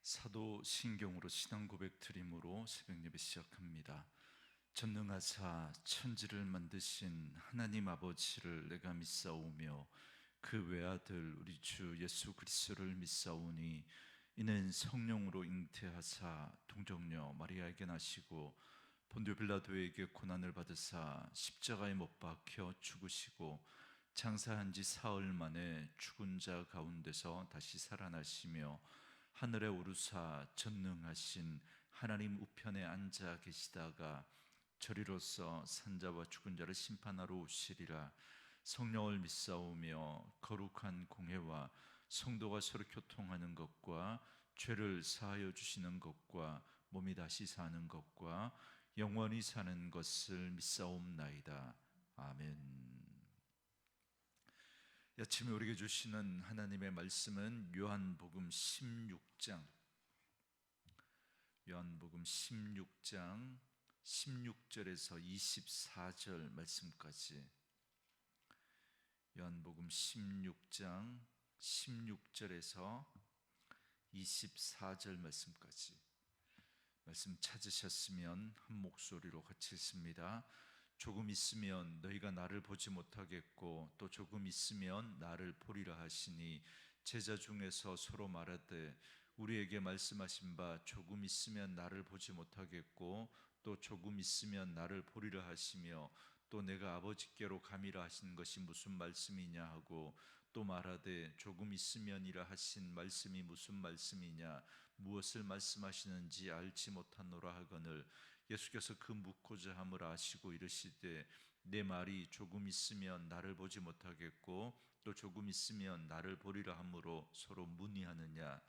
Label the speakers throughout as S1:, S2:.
S1: 사도신경으로 신앙 고백 드림으로 새벽 예배 시작합니다. 전능하사 천지를 만드신 하나님 아버지를 내가 믿사오며 그 외아들 우리 주 예수 그리스도를 믿사오니 이는 성령으로 잉태하사 동정녀 마리아에게 나시고 본디오 빌라도에게 고난을 받으사 십자가에 못 박혀 죽으시고 장사한 지 사흘 만에 죽은 자 가운데서 다시 살아나시며 하늘에 오르사 전능하신 하나님 우편에 앉아 계시다가 저리로서 산자와 죽은 자를 심판하러 오시리라. 성령을 믿사오며 거룩한 공회와 성도가 서로 교통하는 것과 죄를 사하여 주시는 것과 몸이 다시 사는 것과 영원히 사는 것을 믿사옵나이다. 아멘. 아침에 우리에게 주시는 하나님의 말씀은 요한복음 16장 16절에서 24절 말씀까지, 요한복음 16장 16절에서 24절 말씀까지 말씀 찾으셨으면 한 목소리로 같이 읽습니다. 조금 있으면 너희가 나를 보지 못하겠고 또 조금 있으면 나를 보리라 하시니 제자 중에서 서로 말하되 우리에게 말씀하신 바 조금 있으면 나를 보지 못하겠고 또 조금 있으면 나를 보리라 하시며 또 내가 아버지께로 가미라 하신 것이 무슨 말씀이냐 하고 또 말하되 조금 있으면이라 하신 말씀이 무슨 말씀이냐 무엇을 말씀하시는지 알지 못하노라 하거늘 예수께서 그 묻고자 함을 아시고 이르시되 내 말이 조금 있으면 나를 보지 못하겠고 또 조금 있으면 나를 보리라 하므로 서로 문의하느냐.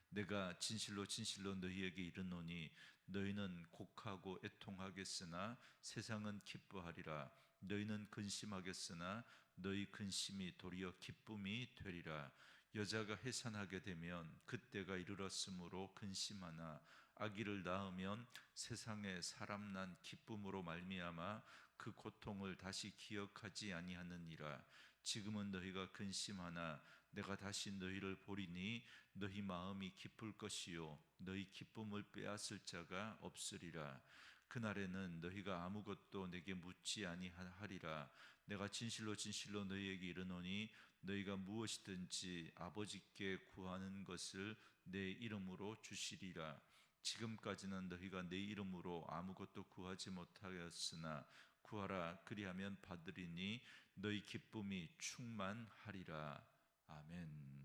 S1: 내가 진실로 진실로 너희에게 이르노니 너희는 곡하고 애통하겠으나 세상은 기뻐하리라. 너희는 근심하겠으나 너희 근심이 도리어 기쁨이 되리라. 여자가 해산하게 되면 그때가 이르렀으므로 근심하나 아기를 낳으면 세상에 사람 난 기쁨으로 말미암아 그 고통을 다시 기억하지 아니하느니라. 지금은 너희가 근심하나 내가 다시 너희를 보리니 너희 마음이 기쁠 것이요 너희 기쁨을 빼앗을 자가 없으리라. 그날에는 너희가 아무것도 내게 묻지 아니하리라. 내가 진실로 진실로 너희에게 이르노니 너희가 무엇이든지 아버지께 구하는 것을 내 이름으로 주시리라. 지금까지는 너희가 내 이름으로 아무것도 구하지 못하였으나 구하라 그리하면 받으리니 너희 기쁨이 충만하리라. 아멘.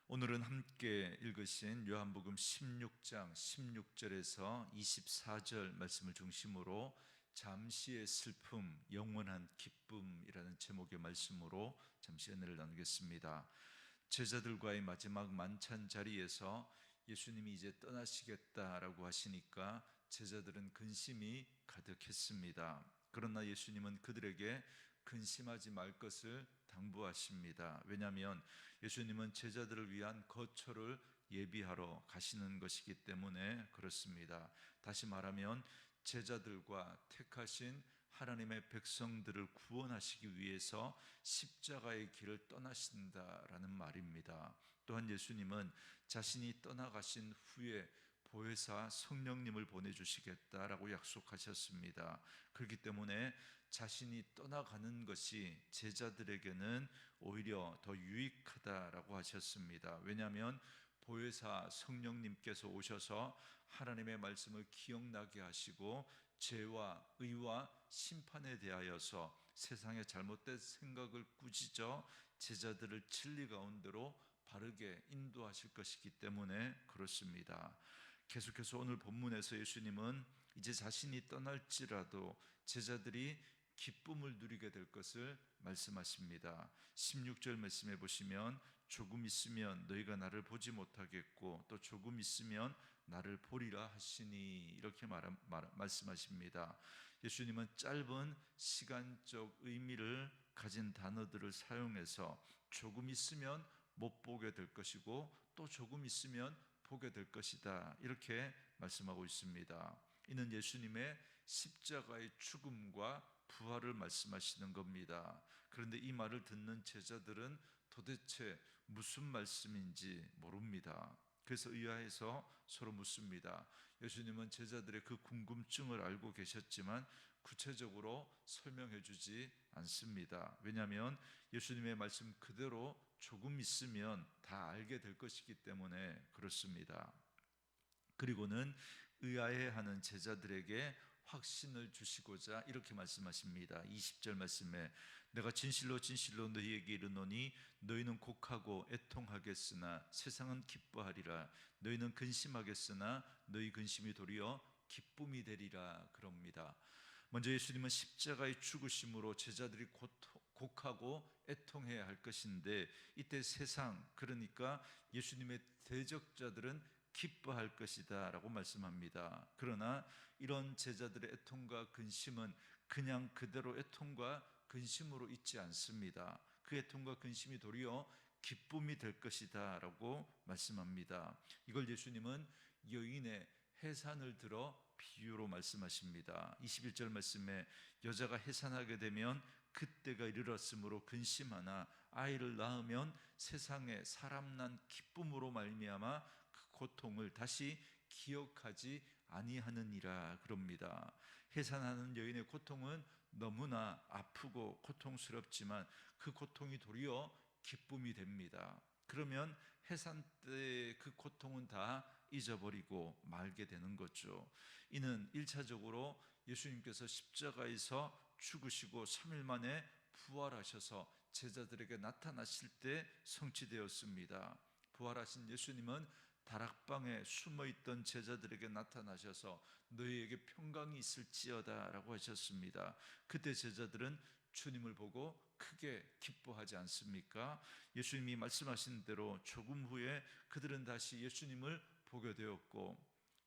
S1: 오늘은 함께 읽으신 요한복음 16장 16절에서 24절 말씀을 중심으로 잠시의 슬픔, 영원한 기쁨이라는 제목의 말씀으로 잠시 은혜를 나누겠습니다. 제자들과의 마지막 만찬 자리에서 예수님이 이제 떠나시겠다라고 하시니까 제자들은 근심이 가득했습니다. 그러나 예수님은 그들에게 근심하지 말 것을 당부하십니다. 왜냐하면 예수님은 제자들을 위한 거처를 예비하러 가시는 것이기 때문에 그렇습니다. 다시 말하면 제자들과 택하신 하나님의 백성들을 구원하시기 위해서 십자가의 길을 떠나신다라는 말입니다. 또한 예수님은 자신이 떠나가신 후에 보혜사 성령님을 보내주시겠다라고 약속하셨습니다. 그렇기 때문에 자신이 떠나가는 것이 제자들에게는 오히려 더 유익하다라고 하셨습니다. 왜냐하면 보혜사 성령님께서 오셔서 하나님의 말씀을 기억나게 하시고 죄와 의와 심판에 대하여서 세상의 잘못된 생각을 꾸짖어 제자들을 진리 가운데로 바르게 인도하실 것이기 때문에 그렇습니다. 계속해서 오늘 본문에서 예수님은 이제 자신이 떠날지라도 제자들이 기쁨을 누리게 될 것을 말씀하십니다. 16절 말씀해 보시면 조금 있으면 너희가 나를 보지 못하겠고 또 조금 있으면 나를 보리라 하시니 이렇게 말씀하십니다. 예수님은 짧은 시간적 의미를 가진 단어들을 사용해서 조금 있으면 못 보게 될 것이고 또 조금 있으면 보게 될 것이다 이렇게 말씀하고 있습니다. 이는 예수님의 십자가의 죽음과 부활을 말씀하시는 겁니다. 그런데 이 말을 듣는 제자들은 도대체 무슨 말씀인지 모릅니다. 그래서 의아해서 서로 묻습니다. 예수님은 제자들의 그 궁금증을 알고 계셨지만 구체적으로 설명해 주지 않습니다. 왜냐하면 예수님의 말씀 그대로 조금 있으면 다 알게 될 것이기 때문에 그렇습니다. 그리고는 의아해하는 제자들에게 확신을 주시고자 이렇게 말씀하십니다. 20절 말씀에 내가 진실로 진실로 너희에게 이르노니 너희는 곡하고 애통하겠으나 세상은 기뻐하리라. 너희는 근심하겠으나 너희 근심이 도리어 기쁨이 되리라 그럽니다. 먼저 예수님은 십자가의 죽으심으로 제자들이 곡하고 애통해야 할 것인데 이때 세상, 그러니까 예수님의 대적자들은 기뻐할 것이다 라고 말씀합니다. 그러나 이런 제자들의 애통과 근심은 그냥 그대로 애통과 근심으로 있지 않습니다. 그 애통과 근심이 도리어 기쁨이 될 것이다 라고 말씀합니다. 이걸 예수님은 여인의 해산을 들어 비유로 말씀하십니다. 21절 말씀에 여자가 해산하게 되면 그때가 이르렀으므로 근심하나 아이를 낳으면 세상에 사람 난 기쁨으로 말미암아 그 고통을 다시 기억하지 아니하느니라 그럽니다. 해산하는 여인의 고통은 너무나 아프고 고통스럽지만 그 고통이 도리어 기쁨이 됩니다. 그러면 해산 때의 그 고통은 다 잊어버리고 말게 되는 거죠. 이는 1차적으로 예수님께서 십자가에서 죽으시고 3일 만에 부활하셔서 제자들에게 나타나실 때 성취되었습니다. 부활하신 예수님은 다락방에 숨어있던 제자들에게 나타나셔서 너희에게 평강이 있을지어다 라고 하셨습니다. 그때 제자들은 주님을 보고 크게 기뻐하지 않습니까? 예수님이 말씀하신 대로 조금 후에 그들은 다시 예수님을 보게 되었고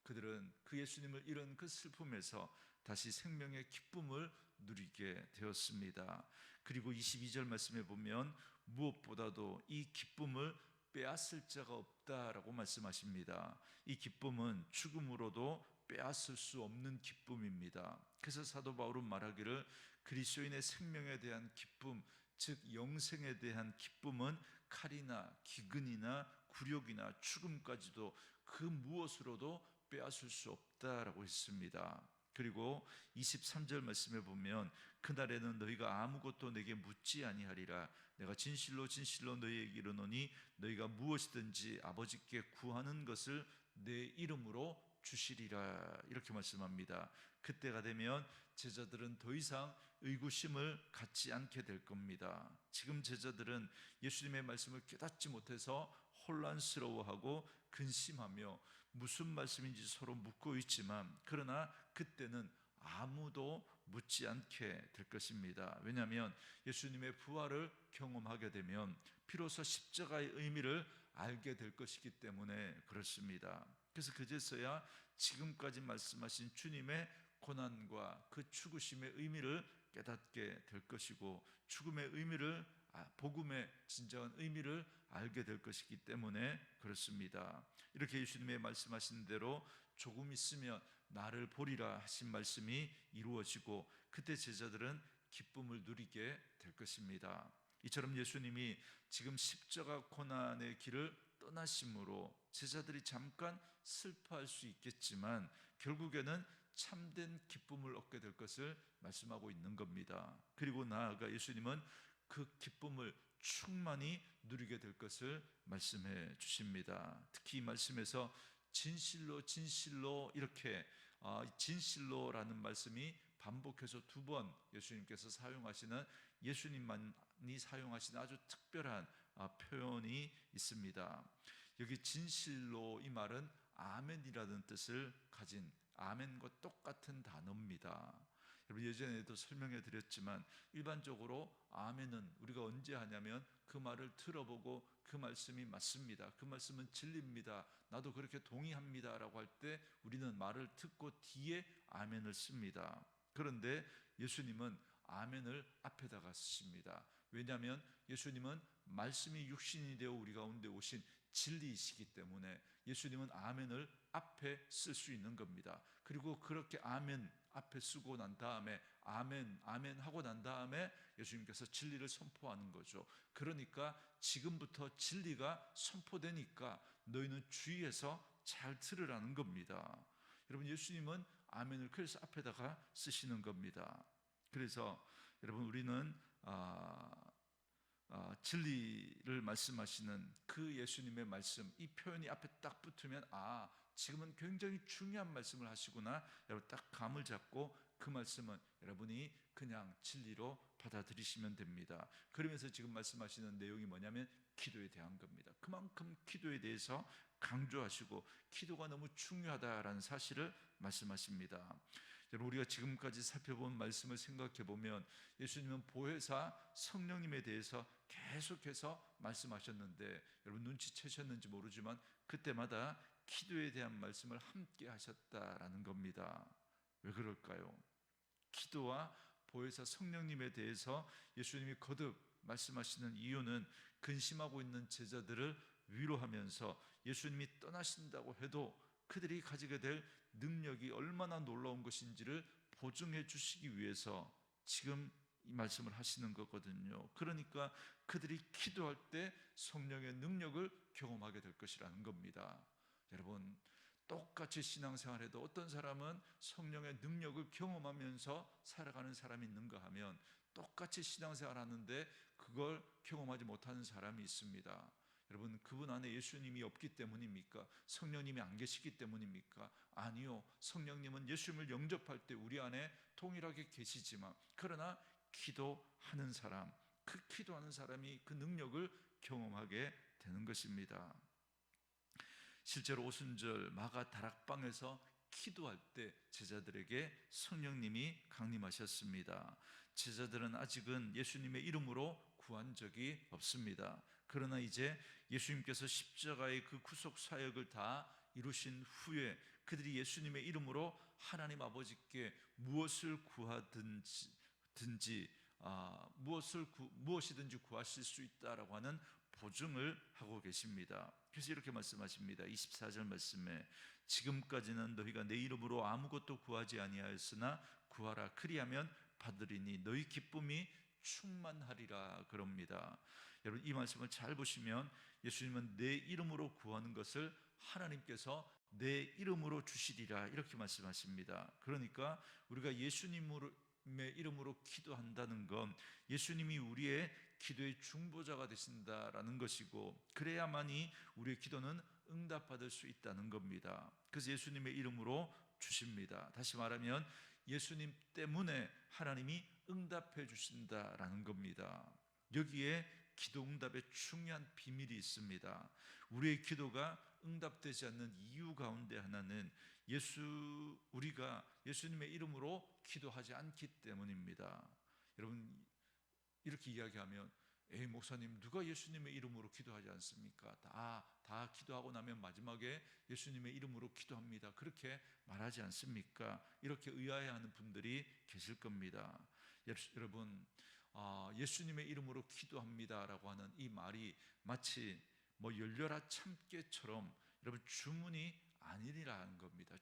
S1: 그들은 그 예수님을 잃은 그 슬픔에서 다시 생명의 기쁨을 누리게 되었습니다. 그리고 22절 말씀에 보면 무엇보다도 이 기쁨을 빼앗을 자가 없다라고 말씀하십니다. 이 기쁨은 죽음으로도 빼앗을 수 없는 기쁨입니다. 그래서 사도 바울은 말하기를 그리스도인의 생명에 대한 기쁨, 즉 영생에 대한 기쁨은 칼이나 기근이나 굴욕이나 죽음까지도 그 무엇으로도 빼앗을 수 없다라고 했습니다. 그리고 23절 말씀에 보면 그날에는 너희가 아무것도 내게 묻지 아니하리라. 내가 진실로 진실로 너희에게 이르노니 너희가 무엇이든지 아버지께 구하는 것을 내 이름으로 주시리라 이렇게 말씀합니다. 그때가 되면 제자들은 더 이상 의구심을 갖지 않게 될 겁니다. 지금 제자들은 예수님의 말씀을 깨닫지 못해서 혼란스러워하고 근심하며 무슨 말씀인지 서로 묻고 있지만 그러나 그때는 아무도 묻지 않게 될 것입니다. 왜냐하면 예수님의 부활을 경험하게 되면 비로소 십자가의 의미를 알게 될 것이기 때문에 그렇습니다. 그래서 그제서야 지금까지 말씀하신 주님의 고난과 그 죽으심의 의미를 깨닫게 될 것이고 죽음의 의미를 복음의 진정한 의미를 알게 될 것이기 때문에 그렇습니다. 이렇게 예수님의 말씀하신 대로 조금 있으면 나를 보리라 하신 말씀이 이루어지고 그때 제자들은 기쁨을 누리게 될 것입니다. 이처럼 예수님이 지금 십자가 고난의 길을 떠나심으로 제자들이 잠깐 슬퍼할 수 있겠지만 결국에는 참된 기쁨을 얻게 될 것을 말씀하고 있는 겁니다. 그리고 나아가 예수님은 그 기쁨을 충만히 누리게 될 것을 말씀해 주십니다. 특히 이 말씀에서 진실로 진실로 이렇게 진실로라는 말씀이 반복해서 2번 예수님께서 사용하시는 예수님만이 사용하시는 아주 특별한 표현이 있습니다. 여기 진실로 이 말은 아멘이라는 뜻을 가진 아멘과 똑같은 단어입니다. 여러분 예전에도 설명해 드렸지만 일반적으로 아멘은 우리가 언제 하냐면 그 말을 들어보고 그 말씀이 맞습니다, 그 말씀은 진리입니다, 나도 그렇게 동의합니다 라고 할 때 우리는 말을 듣고 뒤에 아멘을 씁니다. 그런데 예수님은 아멘을 앞에다가 쓰십니다. 왜냐하면 예수님은 말씀이 육신이 되어 우리 가운데 오신 진리이시기 때문에 예수님은 아멘을 앞에 쓸 수 있는 겁니다. 그리고 그렇게 아멘 앞에 쓰고 난 다음에 아멘, 아멘 하고 난 다음에 예수님께서 진리를 선포하는 거죠. 그러니까 지금부터 진리가 선포되니까 너희는 주의해서 잘 들으라는 겁니다. 여러분, 예수님은 아멘을 그래서 앞에다가 쓰시는 겁니다. 그래서 여러분, 우리는 진리를 말씀하시는 그 예수님의 말씀, 이 표현이 앞에 딱 붙으면 지금은 굉장히 중요한 말씀을 하시구나, 여러분 딱 감을 잡고 그 말씀은 여러분이 그냥 진리로 받아들이시면 됩니다. 그러면서 지금 말씀하시는 내용이 뭐냐면 기도에 대한 겁니다. 그만큼 기도에 대해서 강조하시고 기도가 너무 중요하다라는 사실을 말씀하십니다. 여러분, 우리가 지금까지 살펴본 말씀을 생각해 보면 예수님은 보혜사 성령님에 대해서 계속해서 말씀하셨는데, 여러분 눈치채셨는지 모르지만 그때마다 기도에 대한 말씀을 함께 하셨다라는 겁니다. 왜 그럴까요? 기도와 보혜사 성령님에 대해서 예수님이 거듭 말씀하시는 이유는 근심하고 있는 제자들을 위로하면서 예수님이 떠나신다고 해도 그들이 가지게 될 능력이 얼마나 놀라운 것인지를 보증해 주시기 위해서 지금 이 말씀을 하시는 거거든요. 그러니까 그들이 기도할 때 성령의 능력을 경험하게 될 것이라는 겁니다. 여러분, 똑같이 신앙생활해도 어떤 사람은 성령의 능력을 경험하면서 살아가는 사람이 있는가 하면 똑같이 신앙생활하는데 그걸 경험하지 못하는 사람이 있습니다. 여러분, 그분 안에 예수님이 없기 때문입니까? 성령님이 안 계시기 때문입니까? 아니요. 성령님은 예수님을 영접할 때 우리 안에 동일하게 계시지만, 그러나 기도하는 사람, 그 기도하는 사람이 그 능력을 경험하게 되는 것입니다. 실제로 오순절 마가 다락방에서 기도할 때 제자들에게 성령님이 강림하셨습니다. 제자들은 아직은 예수님의 이름으로 구한 적이 없습니다. 그러나 이제 예수님께서 십자가의 그 구속 사역을 다 이루신 후에 그들이 예수님의 이름으로 하나님 아버지께 무엇을 구하든지 무엇이든지 구하실 수 있다라고 하는 보증을 하고 계십니다. 그래서 이렇게 말씀하십니다. 24절 말씀에 지금까지는 너희가 내 이름으로 아무것도 구하지 아니하였으나 구하라, 그리하면 받으리니 너희 기쁨이 충만하리라 그럽니다. 여러분, 이 말씀을 잘 보시면 예수님은 내 이름으로 구하는 것을 하나님께서 내 이름으로 주시리라 이렇게 말씀하십니다. 그러니까 우리가 예수님의 이름으로 기도한다는 건 예수님이 우리의 기도의 중보자가 되신다라는 것이고, 그래야만이 우리의 기도는 응답받을 수 있다는 겁니다. 그래서 예수님의 이름으로 주십니다. 다시 말하면 예수님 때문에 하나님이 응답해 주신다라는 겁니다. 여기에 기도 응답의 중요한 비밀이 있습니다. 우리의 기도가 응답되지 않는 이유 가운데 하나는 우리가 예수님의 이름으로 기도하지 않기 때문입니다. 여러분, 이렇게 이야기하면 목사님, 누가 예수님의 이름으로 기도하지 않습니까? 다 기도하고 나면 마지막에 예수님의 이름으로 기도합니다, 그렇게 말하지 않습니까? 이렇게 의아해하는 분들이 계실 겁니다. 여러분, 예수님의 이름으로 기도합니다라고 하는 이 말이 마치 열려라 참깨처럼 여러분 주문이 아니라는 겁니다.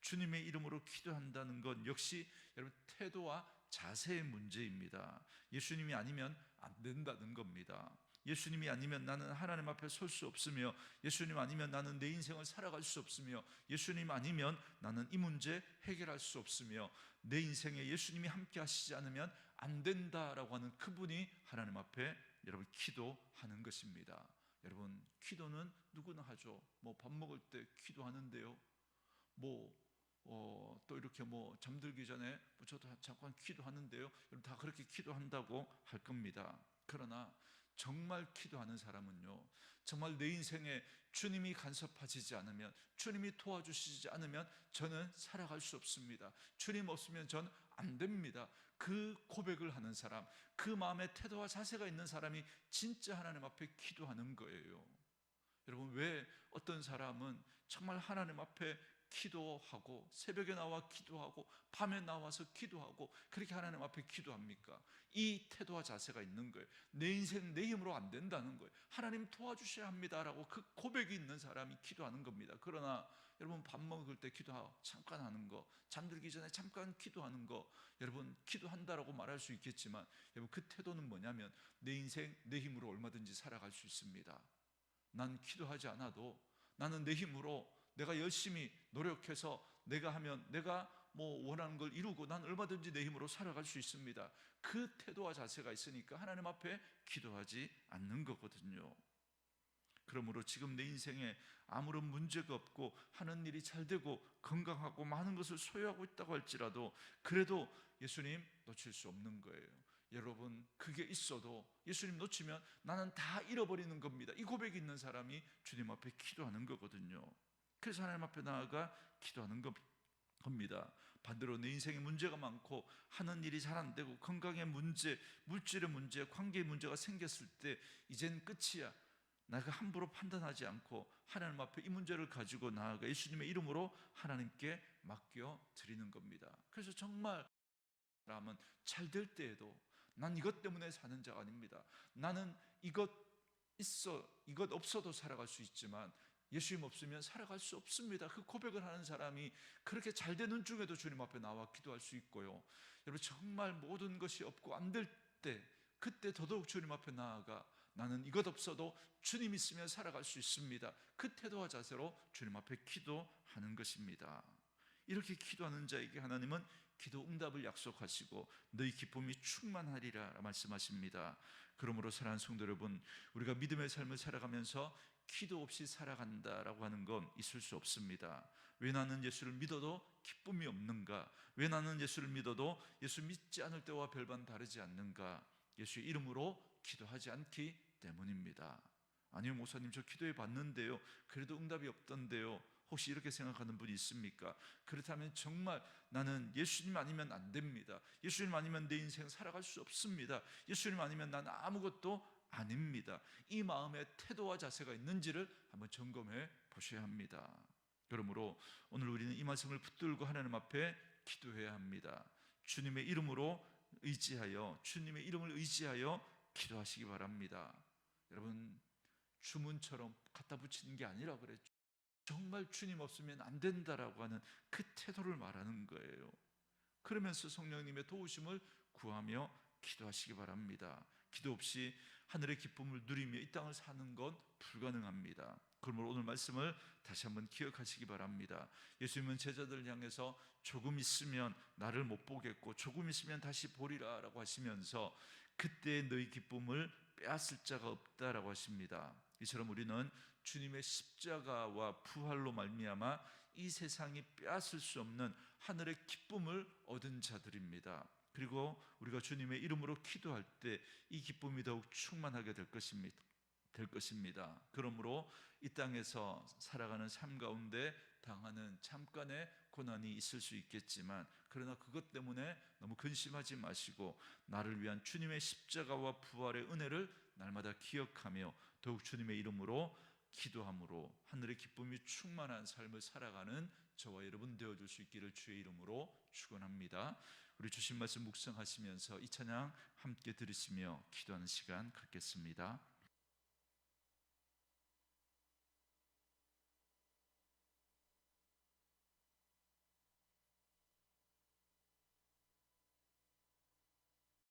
S1: 주님의 이름으로 기도한다는 건 역시 여러분 태도와 자세의 문제입니다. 예수님이 아니면 안 된다는 겁니다. 예수님이 아니면 나는 하나님 앞에 설 수 없으며, 예수님 아니면 나는 내 인생을 살아갈 수 없으며, 예수님 아니면 나는 이 문제 해결할 수 없으며, 내 인생에 예수님이 함께 하시지 않으면 안 된다라고 하는 그분이 하나님 앞에 여러분 기도하는 것입니다. 여러분, 기도는 누구나 하죠. 밥 먹을 때 기도하는데요. 또 이렇게 잠들기 전에 저도 잠깐 기도하는데요. 여러분 다 그렇게 기도한다고 할 겁니다. 그러나 정말 기도하는 사람은요, 정말 내 인생에 주님이 간섭하시지 않으면, 주님이 도와주시지 않으면 저는 살아갈 수 없습니다. 주님 없으면 전 안 됩니다. 그 고백을 하는 사람, 그 마음의 태도와 자세가 있는 사람이 진짜 하나님 앞에 기도하는 거예요. 여러분, 왜 어떤 사람은 정말 하나님 앞에 기도하고 새벽에 나와 기도하고 밤에 나와서 기도하고 그렇게 하나님 앞에 기도합니까? 이 태도와 자세가 있는 거예요. 내 인생 내 힘으로 안 된다는 거예요. 하나님 도와주셔야 합니다라고 그 고백이 있는 사람이 기도하는 겁니다. 그러나 여러분 밥 먹을 때 기도 잠깐 하는 거, 잠들기 전에 잠깐 기도하는 거, 여러분 기도한다라고 말할 수 있겠지만 여러분 그 태도는 뭐냐면 내 인생 내 힘으로 얼마든지 살아갈 수 있습니다. 난 기도하지 않아도 나는 내 힘으로 내가 열심히 노력해서 내가 하면 내가 뭐 원하는 걸 이루고 난 얼마든지 내 힘으로 살아갈 수 있습니다. 그 태도와 자세가 있으니까 하나님 앞에 기도하지 않는 거거든요. 그러므로 지금 내 인생에 아무런 문제가 없고 하는 일이 잘 되고 건강하고 많은 것을 소유하고 있다고 할지라도 그래도 예수님 놓칠 수 없는 거예요. 여러분 그게 있어도 예수님 놓치면 나는 다 잃어버리는 겁니다. 이 고백이 있는 사람이 주님 앞에 기도하는 거거든요. 그래서 하나님 앞에 나아가 기도하는 겁니다. 반대로 내 인생에 문제가 많고 하는 일이 잘 안 되고 건강의 문제, 물질의 문제, 관계의 문제가 생겼을 때 이젠 끝이야. 내가 함부로 판단하지 않고 하나님 앞에 이 문제를 가지고 나아가 예수님의 이름으로 하나님께 맡겨 드리는 겁니다. 그래서 정말 사람은 잘 될 때에도 난 이것 때문에 사는 자가 아닙니다. 나는 이것 없어도 살아갈 수 있지만 예수님 없으면 살아갈 수 없습니다. 그 고백을 하는 사람이 그렇게 잘 되는 중에도 주님 앞에 나와 기도할 수 있고요. 여러분 정말 모든 것이 없고 안 될 때 그때 더더욱 주님 앞에 나아가 나는 이것 없어도 주님 있으면 살아갈 수 있습니다. 그 태도와 자세로 주님 앞에 기도하는 것입니다. 이렇게 기도하는 자에게 하나님은 기도 응답을 약속하시고 너희 기쁨이 충만하리라 말씀하십니다. 그러므로 사랑하는 성도 여러분, 우리가 믿음의 삶을 살아가면서 기도 없이 살아간다라고 하는 건 있을 수 없습니다. 왜 나는 예수를 믿어도 기쁨이 없는가? 왜 나는 예수를 믿어도 예수 믿지 않을 때와 별반 다르지 않는가? 예수의 이름으로 기도하지 않기 때문입니다. 아니요 목사님 저 기도해 봤는데요 그래도 응답이 없던데요. 혹시 이렇게 생각하는 분이 있습니까? 그렇다면 정말 나는 예수님 아니면 안 됩니다. 예수님 아니면 내 인생 살아갈 수 없습니다. 예수님 아니면 나는 아무것도 아닙니다. 이 마음의 태도와 자세가 있는지를 한번 점검해 보셔야 합니다. 그러므로 오늘 우리는 이 말씀을 붙들고 하나님 앞에 기도해야 합니다. 주님의 이름으로 의지하여 주님의 이름을 의지하여 기도하시기 바랍니다. 여러분 주문처럼 갖다 붙이는 게 아니라 그랬죠. 정말 주님 없으면 안 된다라고 하는 그 태도를 말하는 거예요. 그러면서 성령님의 도우심을 구하며 기도하시기 바랍니다. 기도 없이 하늘의 기쁨을 누리며 이 땅을 사는 건 불가능합니다. 그러므로 오늘 말씀을 다시 한번 기억하시기 바랍니다. 예수님은 제자들을 향해서 조금 있으면 나를 못 보겠고 조금 있으면 다시 보리라 라고 하시면서 그때 너희 기쁨을 빼앗을 자가 없다라고 하십니다. 이처럼 우리는 주님의 십자가와 부활로 말미암아 이 세상이 빼앗을 수 없는 하늘의 기쁨을 얻은 자들입니다. 그리고 우리가 주님의 이름으로 기도할 때 이 기쁨이 더욱 충만하게 될 것입니다. 그러므로 이 땅에서 살아가는 삶 가운데 당하는 잠깐의 고난이 있을 수 있겠지만 그러나 그것 때문에 너무 근심하지 마시고 나를 위한 주님의 십자가와 부활의 은혜를 날마다 기억하며 더욱 주님의 이름으로 기도함으로 하늘의 기쁨이 충만한 삶을 살아가는 저와 여러분 되어줄 수 있기를 주의 이름으로 축원합니다. 우리 주신 말씀 묵상하시면서 이 찬양 함께 들으시며 기도하는 시간 갖겠습니다.